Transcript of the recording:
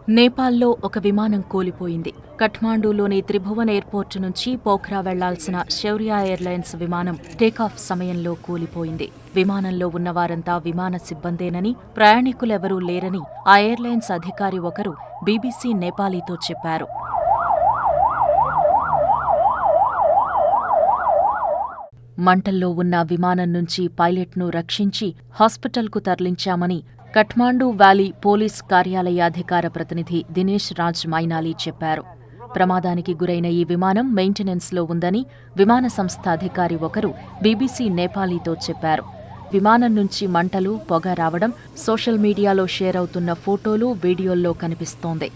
నేపాల్లో ఒక విమానం కూలిపోయింది. కఠ్మాండూలోని త్రిభువన్ ఎయిర్పోర్టు నుంచి పోఖ్రా వెళ్లాల్సిన శౌర్య ఎయిర్లైన్స్ విమానం టేకాఫ్ సమయంలో కూలిపోయింది. విమానంలో ఉన్నవారంతా విమాన సిబ్బందేనని, ప్రయాణికులెవరూ లేరని ఆ ఎయిర్లైన్స్ అధికారి ఒకరు బీబీసీ నేపాలీతో చెప్పారు. మంటల్లో ఉన్న విమానం నుంచి పైలట్ను రక్షించి హాస్పిటల్కు తరలించామని కఠ్మాండూ వ్యాలీ పోలీస్ కార్యాలయ అధికార ప్రతినిధి దినేష్ రాజ్ మైనాలీ చెప్పారు. ప్రమాదానికి గురైన ఈ విమానం మెయింటెనెన్స్లో ఉందని విమాన సంస్థ అధికారి ఒకరు బీబీసీ నేపాలీతో చెప్పారు. విమానం నుంచి మంటలు, పొగ రావడం సోషల్ మీడియాలో షేర్ అవుతున్న ఫోటోలు, వీడియోల్లో కనిపిస్తోంది.